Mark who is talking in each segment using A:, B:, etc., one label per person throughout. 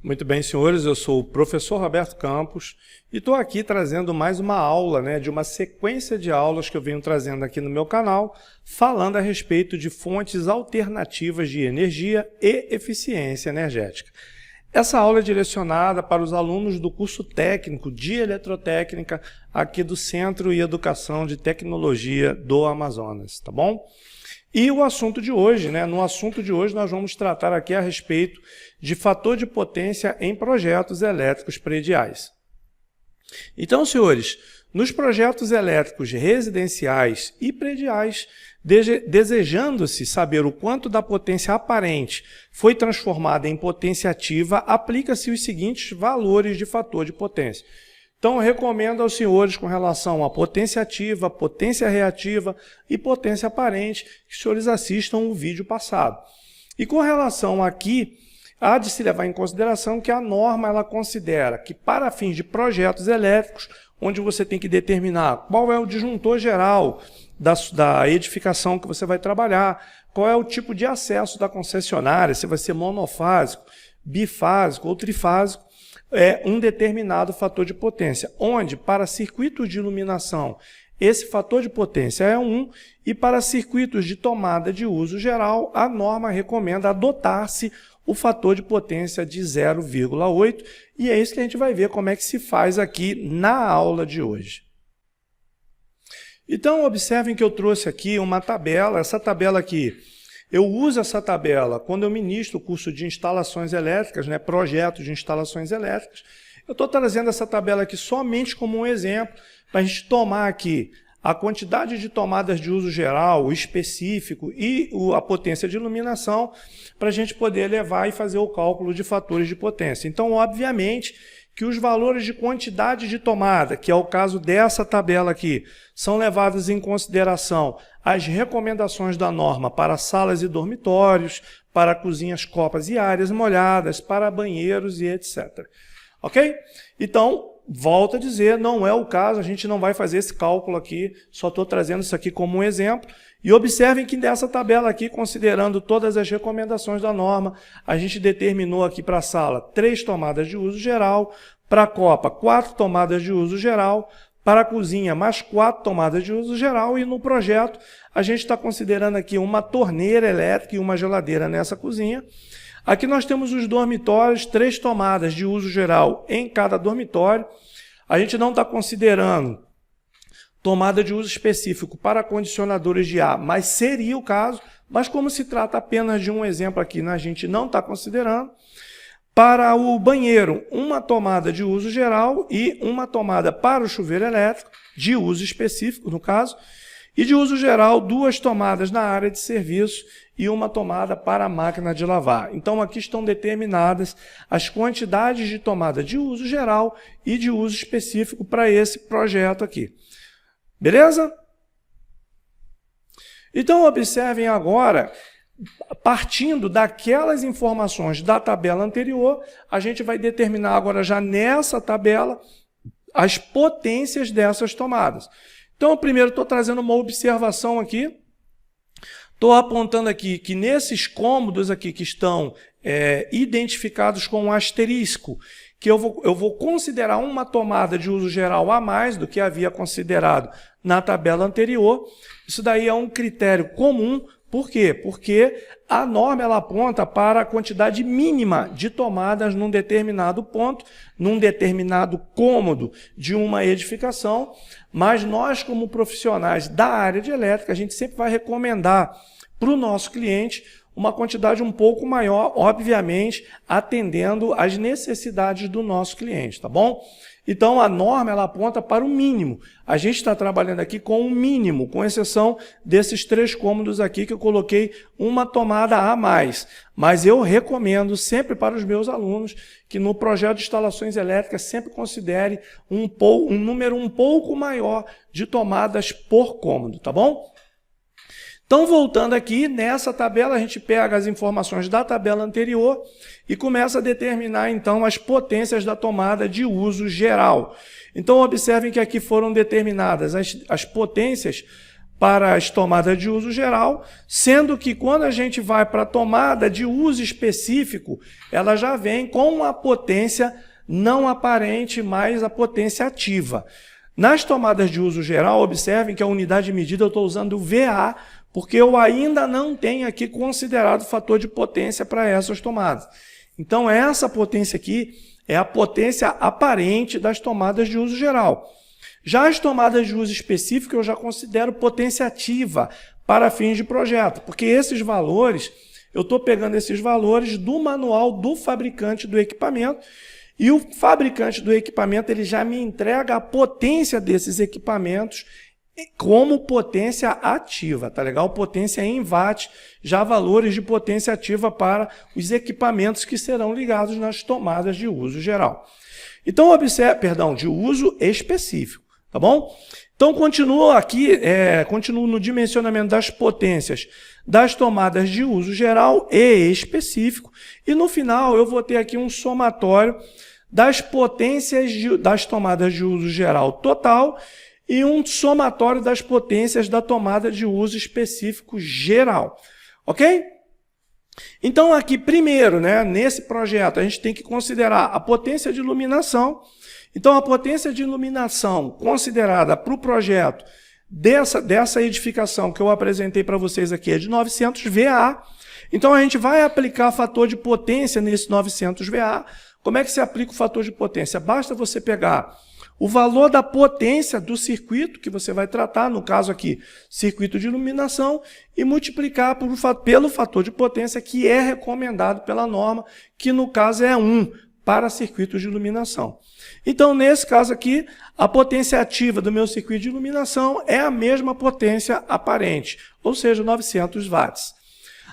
A: Muito bem, senhores, eu sou o professor Roberto Campos e estou aqui trazendo mais uma aula, de uma sequência de aulas que eu venho trazendo aqui no meu canal, falando a respeito de fontes alternativas de energia e eficiência energética. Essa aula é direcionada para os alunos do curso técnico de eletrotécnica aqui do Centro e Educação de Tecnologia do Amazonas, tá bom? E o assunto de hoje, no assunto de hoje nós vamos tratar aqui a respeito de fator de potência em projetos elétricos prediais. Então, senhores, nos projetos elétricos residenciais e prediais, desejando-se saber o quanto da potência aparente foi transformada em potência ativa, aplica-se os seguintes valores de fator de potência. Então, eu recomendo aos senhores, com relação à potência ativa, potência reativa e potência aparente, que os senhores assistam o vídeo passado. E com relação aqui, há de se levar em consideração que a norma ela considera que, para fins de projetos elétricos, onde você tem que determinar qual é o disjuntor geral da edificação que você vai trabalhar, qual é o tipo de acesso da concessionária, se vai ser monofásico, bifásico ou trifásico, é um determinado fator de potência, onde para circuitos de iluminação esse fator de potência é 1 e para circuitos de tomada de uso geral a norma recomenda adotar-se o fator de potência de 0,8 e é isso que a gente vai ver como é que se faz aqui na aula de hoje. Então observem que eu trouxe aqui uma tabela, essa tabela aqui. Eu uso essa tabela quando eu ministro o curso de instalações elétricas, projetos de instalações elétricas. Eu estou trazendo essa tabela aqui somente como um exemplo, para a gente tomar aqui a quantidade de tomadas de uso geral, o específico e a potência de iluminação, para a gente poder levar e fazer o cálculo de fatores de potência. Então, obviamente, que os valores de quantidade de tomada, que é o caso dessa tabela aqui, são levados em consideração as recomendações da norma para salas e dormitórios, para cozinhas, copas e áreas molhadas, para banheiros e etc. Ok? Então, volto a dizer, não é o caso, a gente não vai fazer esse cálculo aqui, só estou trazendo isso aqui como um exemplo. E observem que dessa tabela aqui, considerando todas as recomendações da norma, a gente determinou aqui para a sala 3 tomadas de uso geral, para a copa 4 tomadas de uso geral, para a cozinha mais 4 tomadas de uso geral e no projeto a gente está considerando aqui uma torneira elétrica e uma geladeira nessa cozinha. Aqui nós temos os dormitórios, 3 tomadas de uso geral em cada dormitório. A gente não está considerando tomada de uso específico para condicionadores de ar, mas seria o caso, mas como se trata apenas de um exemplo aqui, a gente não está considerando. Para o banheiro, uma tomada de uso geral e uma tomada para o chuveiro elétrico, de uso específico no caso, e de uso geral 2 tomadas na área de serviço e uma tomada para a máquina de lavar. Então aqui estão determinadas as quantidades de tomada de uso geral e de uso específico para esse projeto aqui. Beleza? Então observem agora, partindo daquelas informações da tabela anterior, a gente vai determinar agora já nessa tabela as potências dessas tomadas. Então, primeiro estou trazendo uma observação aqui. Estou apontando aqui que nesses cômodos aqui que estão identificados com um asterisco, que eu vou considerar uma tomada de uso geral a mais do que havia considerado na tabela anterior. Isso daí é um critério comum. Por quê? Porque a norma ela aponta para a quantidade mínima de tomadas num determinado ponto, num determinado cômodo de uma edificação, mas nós, como profissionais da área de elétrica, a gente sempre vai recomendar para o nosso cliente uma quantidade um pouco maior, obviamente, atendendo às necessidades do nosso cliente, tá bom? Então, a norma ela aponta para o mínimo. A gente está trabalhando aqui com o mínimo, com exceção desses 3 cômodos aqui que eu coloquei uma tomada a mais. Mas eu recomendo sempre para os meus alunos que no projeto de instalações elétricas sempre considere um número um pouco maior de tomadas por cômodo, tá bom? Então, voltando aqui, nessa tabela, a gente pega as informações da tabela anterior e começa a determinar, então, as potências da tomada de uso geral. Então, observem que aqui foram determinadas as potências para as tomadas de uso geral, sendo que quando a gente vai para a tomada de uso específico, ela já vem com a potência não aparente, mas a potência ativa. Nas tomadas de uso geral, observem que a unidade de medida eu estou usando o VA, porque eu ainda não tenho aqui considerado o fator de potência para essas tomadas. Então, essa potência aqui é a potência aparente das tomadas de uso geral. Já as tomadas de uso específico eu já considero potência ativa para fins de projeto, porque esses valores, eu estou pegando esses valores do manual do fabricante do equipamento, e o fabricante do equipamento ele já me entrega a potência desses equipamentos como potência ativa, tá legal? Potência em watt, já valores de potência ativa para os equipamentos que serão ligados nas tomadas de uso geral. Então, observe, de uso específico, tá bom? Então, continuo aqui, continuo no dimensionamento das potências das tomadas de uso geral e específico, e no final eu vou ter aqui um somatório das potências das tomadas de uso geral total e um somatório das potências da tomada de uso específico geral. Ok? Então, aqui, primeiro, nesse projeto, a gente tem que considerar a potência de iluminação. Então, a potência de iluminação considerada para o projeto dessa edificação que eu apresentei para vocês aqui é de 900 VA. Então, a gente vai aplicar fator de potência nesse 900 VA. Como é que se aplica o fator de potência? Basta você pegar o valor da potência do circuito que você vai tratar, no caso aqui, circuito de iluminação, e multiplicar pelo fator de potência que é recomendado pela norma, que no caso é 1 para circuitos de iluminação. Então, nesse caso aqui, a potência ativa do meu circuito de iluminação é a mesma potência aparente, ou seja, 900 watts.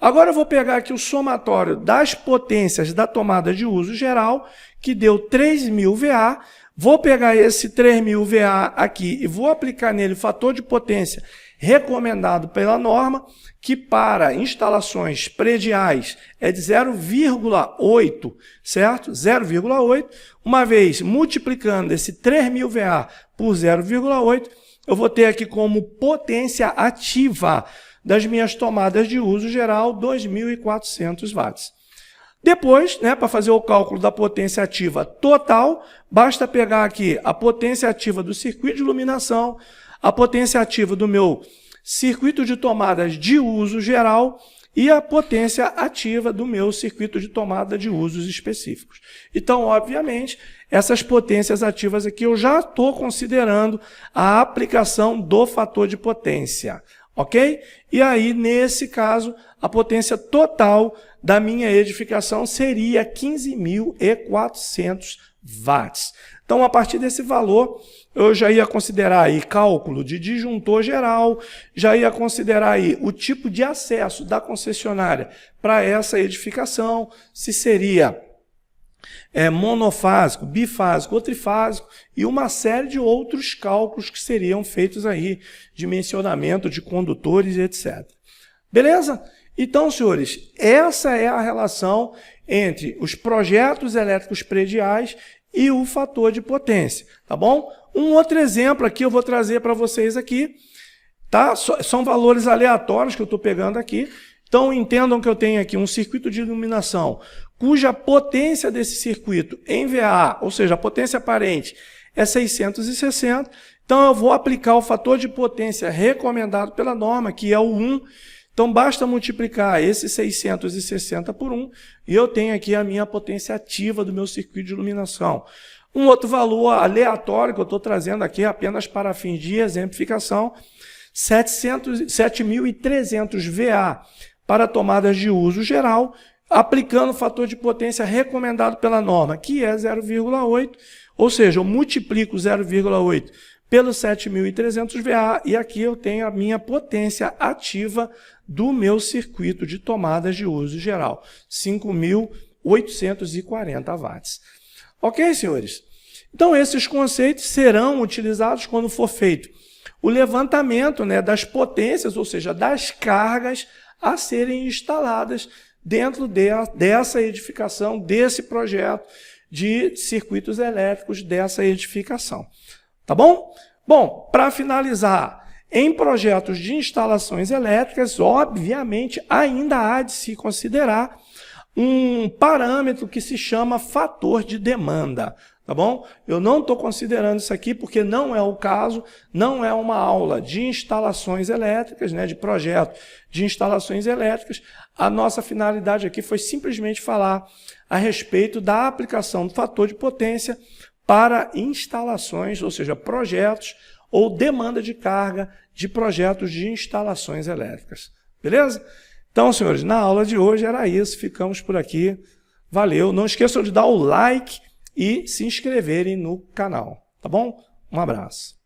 A: Agora eu vou pegar aqui o somatório das potências da tomada de uso geral, que deu 3.000 VA. Vou pegar esse 3.000 VA aqui e vou aplicar nele o fator de potência recomendado pela norma, que para instalações prediais é de 0,8, certo? 0,8. Uma vez multiplicando esse 3.000 VA por 0,8, eu vou ter aqui como potência ativa das minhas tomadas de uso geral 2.400 watts. Depois, para fazer o cálculo da potência ativa total, basta pegar aqui a potência ativa do circuito de iluminação, a potência ativa do meu circuito de tomadas de uso geral e a potência ativa do meu circuito de tomada de usos específicos. Então, obviamente, essas potências ativas aqui eu já estou considerando a aplicação do fator de potência. Ok? E aí, nesse caso, a potência total da minha edificação seria 15.400 watts. Então, a partir desse valor, eu já ia considerar aí cálculo de disjuntor geral, já ia considerar aí o tipo de acesso da concessionária para essa edificação, se seria monofásico, bifásico ou trifásico, e uma série de outros cálculos que seriam feitos aí, dimensionamento de condutores, etc. Beleza? Então, senhores, essa é a relação entre os projetos elétricos prediais e o fator de potência, tá bom? Um outro exemplo aqui eu vou trazer para vocês aqui, tá? São valores aleatórios que eu estou pegando aqui. Então, entendam que eu tenho aqui um circuito de iluminação cuja potência desse circuito em VA, ou seja, a potência aparente, é 660. Então, eu vou aplicar o fator de potência recomendado pela norma, que é o 1. Então, basta multiplicar esse 660 por 1 e eu tenho aqui a minha potência ativa do meu circuito de iluminação. Um outro valor aleatório que eu estou trazendo aqui apenas para fins de exemplificação, 7.300 VA para tomadas de uso geral, aplicando o fator de potência recomendado pela norma, que é 0,8, ou seja, eu multiplico 0,8 pelo 7.300 VA e aqui eu tenho a minha potência ativa do meu circuito de tomadas de uso geral, 5.840 watts. Ok, senhores? Então, esses conceitos serão utilizados quando for feito o levantamento das potências, ou seja, das cargas a serem instaladas dentro dessa edificação, desse projeto de circuitos elétricos dessa edificação. Tá bom? Bom, para finalizar, Em projetos de instalações elétricas, obviamente, ainda há de se considerar um parâmetro que se chama fator de demanda, tá bom? Eu não estou considerando isso aqui porque não é o caso, não é uma aula de instalações elétricas, né, de projeto de instalações elétricas. A nossa finalidade aqui foi simplesmente falar a respeito da aplicação do fator de potência para instalações, ou seja, projetos ou demanda de carga de projetos de instalações elétricas. Beleza? Então, senhores, na aula de hoje era isso. Ficamos por aqui. Valeu. Não esqueçam de dar o like e se inscreverem no canal. Tá bom? Um abraço.